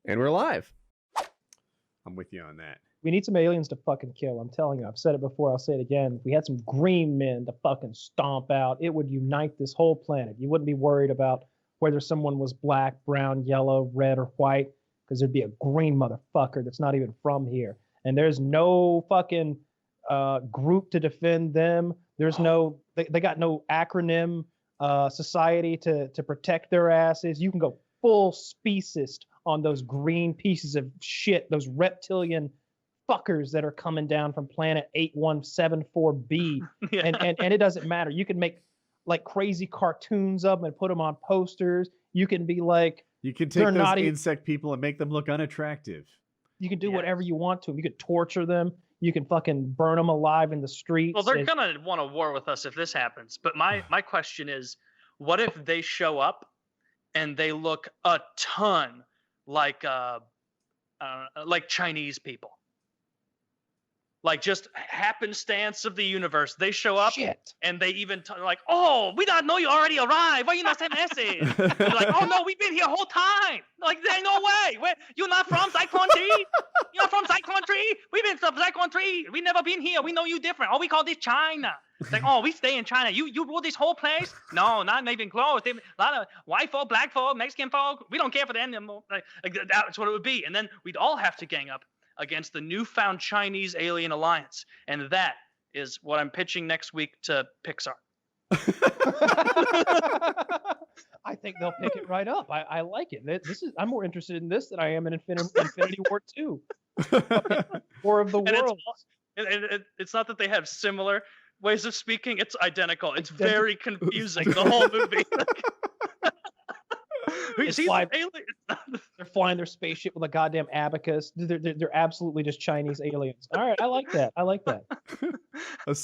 And we're live. I'm with you on that. We need some aliens to fucking kill. I'm telling you. I've said it before. I'll say it again. If we had some green men to fucking stomp out, it would unite this whole planet. You wouldn't be worried about whether someone was black, brown, yellow, red, or white, because there'd be a green motherfucker that's not even from here. And there's no fucking group to defend them. There's no, they got no acronym society to protect their asses. You can go full speciesist on those green pieces of shit, those reptilian fuckers that are coming down from planet 8174b. Yeah. And it doesn't matter. You can make like crazy cartoons of them and put them on posters. You can be like, you can take those insect people and make them look unattractive. You can do whatever you want to them. You could torture them. You can fucking burn them alive in the streets. Well, they're gonna want a war with us if this happens. But my question is, what if they show up and they look a ton like Chinese people? Like just happenstance of the universe. They show up and they even like, oh, we don't know you already arrived. Why you not send message? They're like, oh no, we've been here whole time. Like, there's no way. Where you're not from Cyclone Tree? You're not from Cyclone Tree? We've been from Cyclone Tree. We never been here. We know you different. Oh, we call this China. It's like, oh, we stay in China. You rule this whole place? No, not even close. A lot of white folk, black folk, Mexican folk. We don't care for them anymore. Like that's what it would be. And then we'd all have to gang up against the newfound Chinese alien alliance. And that is what I'm pitching next week to Pixar. I think they'll pick it right up. I like it. I'm more interested in this than I am in Infinity War 2. War of the Worlds. It's not that they have similar ways of speaking. It's identical. It's very confusing, the whole movie. They're flying their spaceship with a goddamn abacus. They're absolutely just Chinese aliens. All right, I like that.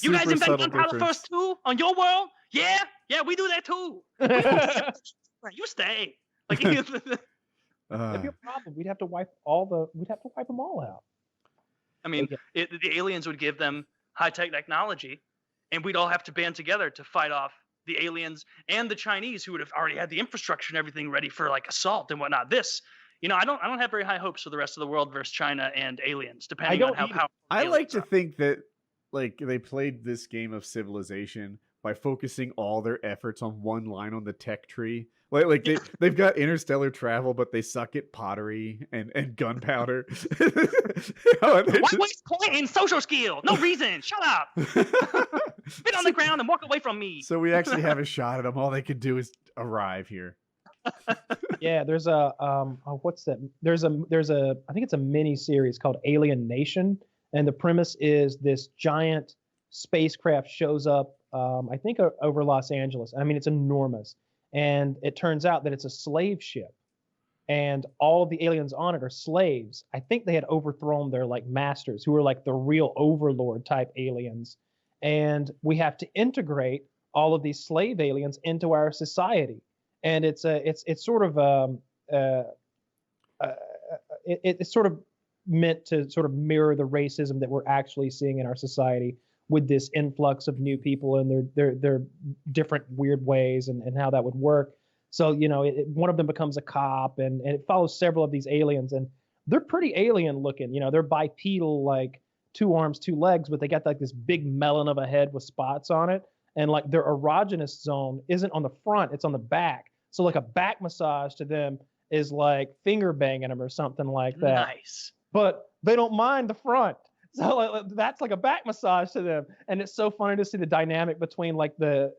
You guys invented gunpowder first too on your world? Yeah, we do that too. You stay. Like, that'd be a problem. We'd have to wipe them all out. I mean, the aliens would give them high-tech technology, and we'd all have to band together to fight off the aliens and the Chinese, who would have already had the infrastructure and everything ready for like assault and whatnot. I don't have very high hopes for the rest of the world versus China and aliens, depending on how powerful. I like to think that like they played this game of civilization by focusing all their efforts on one line on the tech tree. Like they've got interstellar travel, but they suck at pottery and gunpowder. Why waste point in social skill? No reason. Shut up. Spit on the ground and walk away from me. So we actually have a shot at them. All they can do is arrive here. Yeah, there's a what's that? There's a I think it's a mini series called Alien Nation, and the premise is this giant spacecraft shows up. I think over Los Angeles. I mean, it's enormous. And it turns out that it's a slave ship, and all of the aliens on it are slaves. I think they had overthrown their like masters, who were like the real overlord type aliens. And we have to integrate all of these slave aliens into our society. And it's sort of it's sort of meant to sort of mirror the racism that we're actually seeing in our society, with this influx of new people and their different weird ways and how that would work. So, one of them becomes a cop, and it follows several of these aliens, and they're pretty alien looking. They're bipedal, like 2 arms, 2 legs, but they got like this big melon of a head with spots on it. And like their erogenous zone isn't on the front, it's on the back. So like a back massage to them is like finger banging them or something like that. Nice. But they don't mind the front. So that's like a back massage to them. And it's so funny to see the dynamic between like the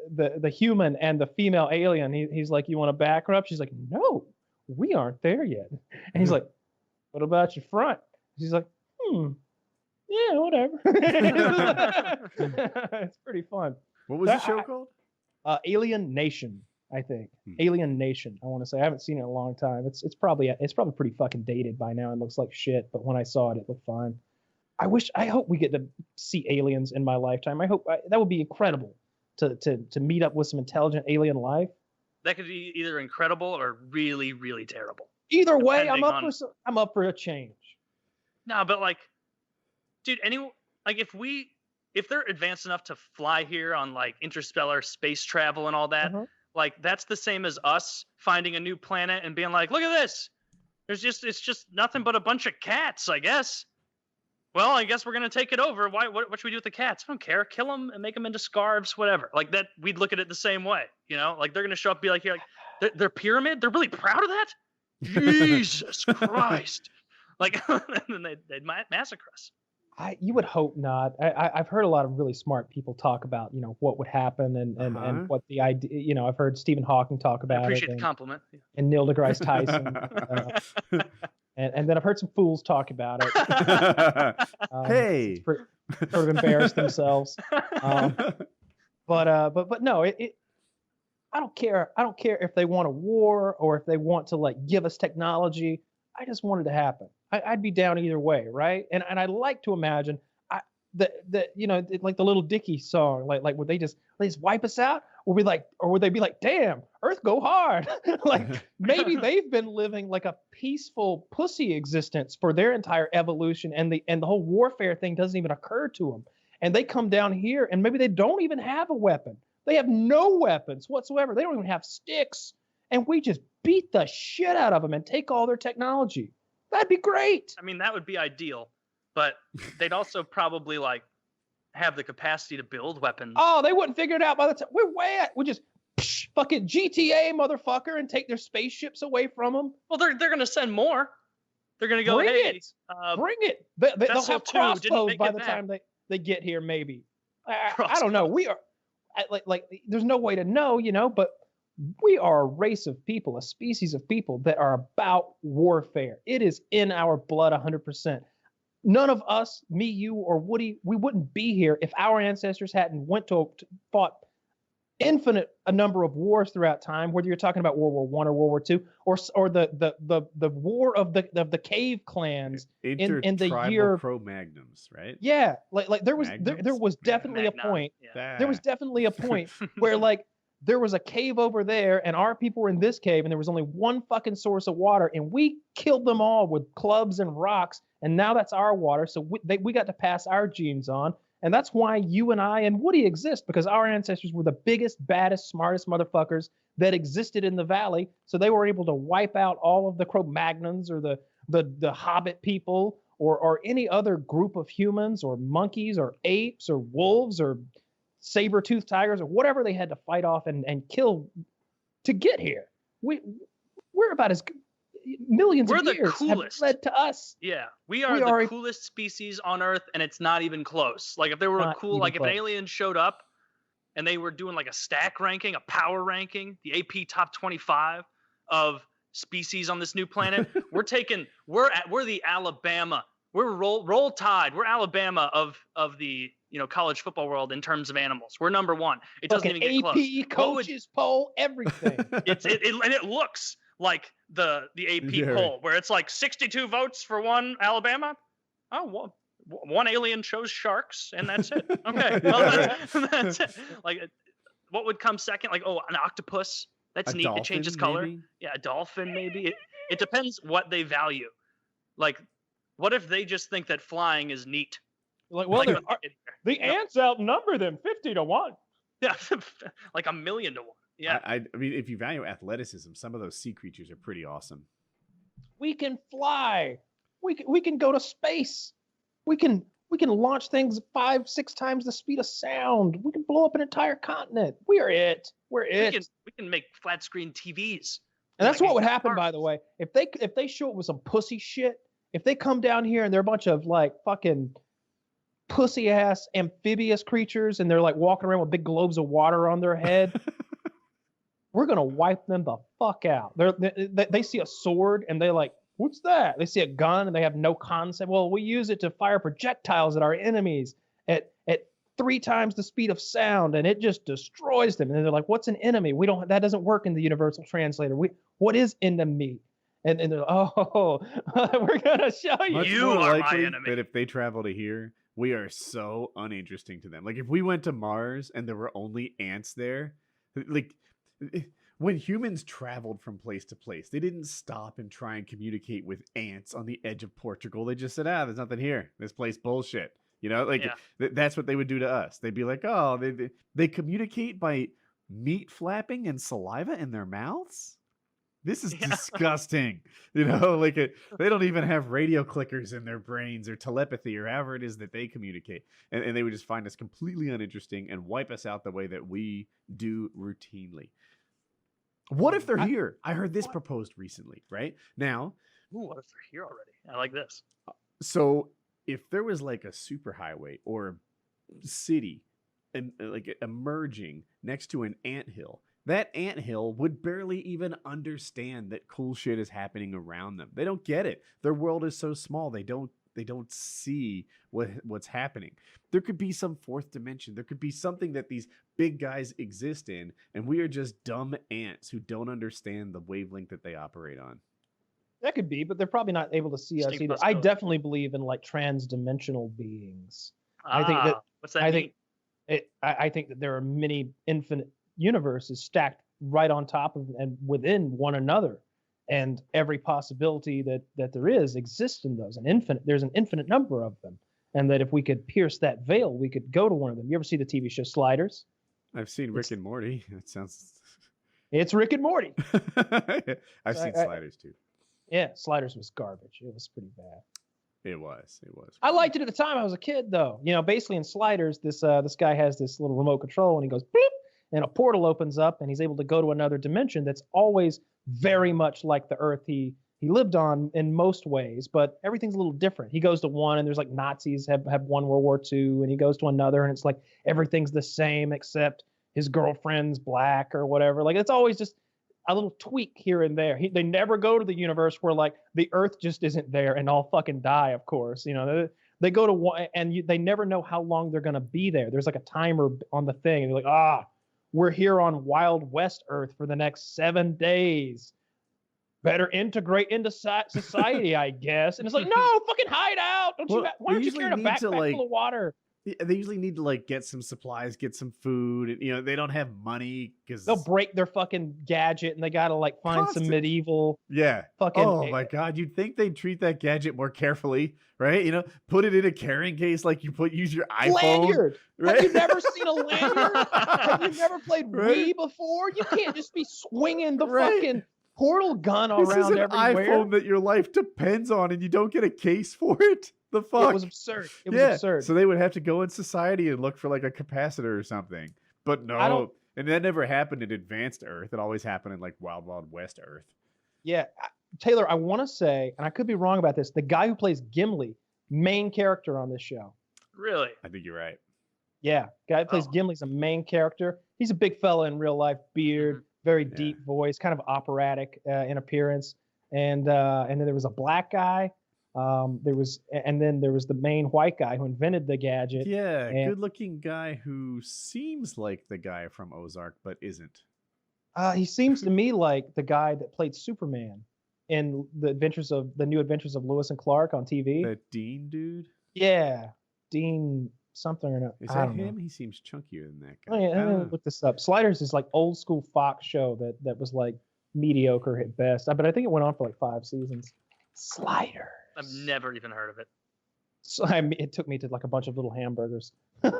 human and the female alien. He's like, you want to back rub? She's like, no, we aren't there yet. And he's like, what about your front? She's like, yeah, whatever. It's pretty fun. What was the show called? Alien Nation, I think. Alien Nation, I want to say. I haven't seen it in a long time. It's probably pretty fucking dated by now and looks like shit. But when I saw it, it looked fine. I hope we get to see aliens in my lifetime. That would be incredible to meet up with some intelligent alien life. That could be either incredible or really, really terrible. Either way, I'm up for a change. No, but like, dude, if they're advanced enough to fly here on like interstellar space travel and all that, like that's the same as us finding a new planet and being like, look at this. it's just nothing but a bunch of cats, I guess. Well, I guess we're gonna take it over. What should we do with the cats? I don't care. Kill them and make them into scarves, whatever. Like that, we'd look at it the same way. Like they're gonna show up, and be like, here, like their pyramid. They're really proud of that. Jesus Christ! Like, and then they'd massacre us. You would hope not. I've heard a lot of really smart people talk about, what would happen and what the idea. I've heard Stephen Hawking talk about it. I appreciate the compliment. And Neil deGrasse Tyson. And then I've heard some fools talk about it. Hey, sort of embarrass themselves. But no, I don't care. I don't care if they want a war or if they want to give us technology. I just want it to happen. I'd be down either way, right? And I'd like to imagine like the Little Dicky song, like would they just wipe us out, or would they be like, damn, Earth go hard? Like maybe they've been living like a peaceful pussy existence for their entire evolution, and the whole warfare thing doesn't even occur to them, and they come down here and maybe they don't even have a weapon. They have no weapons whatsoever. They don't even have sticks, and we just beat the shit out of them and take all their technology. That'd be great. I mean, that would be ideal, but they'd also probably have the capacity to build weapons. Oh, they wouldn't figure it out by the time we're way at. We just fucking GTA, motherfucker, and take their spaceships away from them. Well, they're gonna send more. They're gonna go, bring hey, it. Bring it. They'll have crossbows by the time they get here. Maybe. I don't know. We are like there's no way to know, but we are a race of people, a species of people that are about warfare. It is in our blood 100%. None of us, me, you, or Woody, we wouldn't be here if our ancestors hadn't fought infinite a number of wars throughout time, whether you're talking about World War I or World War II, or the war of the cave clans in the year Cro-Magnums, right? Yeah, like there was definitely a point. Yeah. There was definitely a point where there was a cave over there, and our people were in this cave, and there was only one fucking source of water, and we killed them all with clubs and rocks, and now that's our water, so we got to pass our genes on, and that's why you and I and Woody exist, because our ancestors were the biggest, baddest, smartest motherfuckers that existed in the valley, so they were able to wipe out all of the Cro-Magnons or the Hobbit people or any other group of humans or monkeys or apes or wolves or saber-toothed tigers or whatever they had to fight off and kill to get here. We're about as millions of years have led to us. Yeah, we are the coolest species on Earth, and it's not even close. Like if they were if an alien showed up and they were doing like a stack ranking, a power ranking, the AP top 25 of species on this new planet, we're the Alabama. We're roll tide. We're Alabama of the college football world in terms of animals. We're number one. It doesn't even get close. AP, coaches poll, everything. And it looks like the AP poll where it's like 62 votes for one Alabama. Oh, well, one alien chose sharks, and that's it. Okay, well, that's it. Like, what would come second? Like, an octopus. That's neat. It changes color. Maybe? Yeah, a dolphin maybe. It depends what they value. Like, what if they just think that flying is neat? Like, well, the ants outnumber them 50-1. Yeah, like 1,000,000 to 1. Yeah. I mean, if you value athleticism, some of those sea creatures are pretty awesome. We can fly. We can go to space. We can launch things 5-6 times the speed of sound. We can blow up an entire continent. We are it. We're it. We can make flat screen TVs. And that's what would happen, by the way, if they show up with some pussy shit. If they come down here and they're a bunch of fucking pussy ass amphibious creatures and they're walking around with big globes of water on their head, we're gonna wipe them the fuck out. They see a sword and they what's that? They see a gun and they have no concept. Well, we use it to fire projectiles at our enemies at 3 times the speed of sound, and it just destroys them. And they're like, "What's an enemy? That doesn't work in the universal translator. What is enemy?" And they're we're gonna show you. Much more are likely my enemy. That if they travel to here, we are so uninteresting to them. Like if we went to Mars and there were only ants there, when humans traveled from place to place, they didn't stop and try and communicate with ants on the edge of Portugal. They just said, there's nothing here. This place bullshit. That's what they would do to us. They'd be like, they communicate by meat flapping and saliva in their mouths? This is Yeah. disgusting. You know, like they don't even have radio clickers in their brains or telepathy or however it is that they communicate. And they would just find us completely uninteresting and wipe us out the way that we do routinely. What if they're here? I heard this proposed recently, right? Now, Ooh, what if they're here already? I like this. so if there was like a superhighway or a city and like emerging next to an anthill, that anthill would barely even understand that cool shit is happening around them. They don't get it. Their world is so small. They don't see what's happening. There could be some fourth dimension. There could be something that these big guys exist in, and we are just dumb ants who don't understand the wavelength that they operate on. That could be, but they're probably not able to see us Distinct either. I possibility. definitely believe in like trans-dimensional beings. I think that What's that I mean? think I think that there are many infinite universes stacked right on top of and within one another, and every possibility that there is exists in those. There's an infinite number of them, and that if we could pierce that veil, we could go to one of them. You ever see the TV show Sliders? I've seen Rick and Morty. It sounds. It's Rick and Morty. I've seen Sliders too. Yeah, Sliders was garbage. It was pretty bad. It was. I liked it at the time. I was a kid, though. You know, basically in Sliders, this guy has this little remote control, and he goes boop, and a portal opens up, and he's able to go to another dimension that's always very much like the Earth he lived on in most ways, but everything's a little different. He goes to one, and there's like Nazis have won World War II, and he goes to another, and it's like everything's the same except his girlfriend's black or whatever. Like it's always just a little tweak here and there. They never go to the universe where like the Earth just isn't there and all fucking die. Of course, you know they go to one, and they never know how long they're gonna be there. There's like a timer on the thing, and they're like, we're here on Wild West Earth for the next 7 days. Better integrate into society, I guess. And it's like, no, fucking hide out. Why don't you carry a backpack full of water? They usually need to like get some supplies, get some food. And, you know, they don't have money because they'll break their fucking gadget, and they gotta like find some medieval. Yeah. Fucking. Oh my god, you'd think they'd treat that gadget more carefully, right? You know, put it in a carrying case like you use your iPhone. Lanyard. Right? Have you never seen a lanyard? Have you never played Wii before? You can't just be swinging the fucking portal gun around this is an everywhere. iPhone that your life depends on, and you don't get a case for it. The fuck? It was absurd. It was absurd. So they would have to go in society and look for like a capacitor or something. But no, and that never happened in advanced Earth. It always happened in like Wild Wild West Earth. Yeah, Taylor, I want to say, and I could be wrong about this, the guy who plays Gimli, main character on this show. Really? I think you're right. Yeah, guy who plays Gimli's a main character. He's a big fella in real life, beard, very deep voice, kind of operatic in appearance. And then there was a black guy. Then there was the main white guy who invented the gadget. Yeah, good-looking guy who seems like the guy from Ozark, but isn't. He seems to me like the guy that played Superman in the New Adventures of Lewis and Clark on TV. That Dean dude? Yeah, Dean something or not. Is that him? Know. He seems chunkier than that guy. Oh, yeah, I'm gonna look this up. Sliders is like old school Fox show that was like mediocre at best, but I think it went on for like 5 seasons. Sliders. I've never even heard of it. So it took me to like a bunch of little hamburgers. It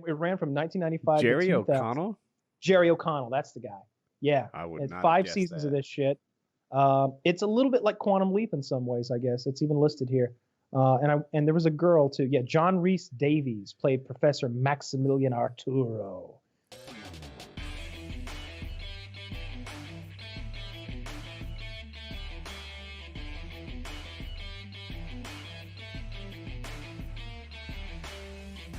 ran from 1995 Jerry to 2000. O'Connell? Jerry O'Connell, that's the guy. Yeah. I would it's not 5 seasons that. of this shit. It's a little bit like Quantum Leap in some ways, I guess. It's even listed here. And there was a girl too. Yeah, John Rhys Davies played Professor Maximilian Arturo.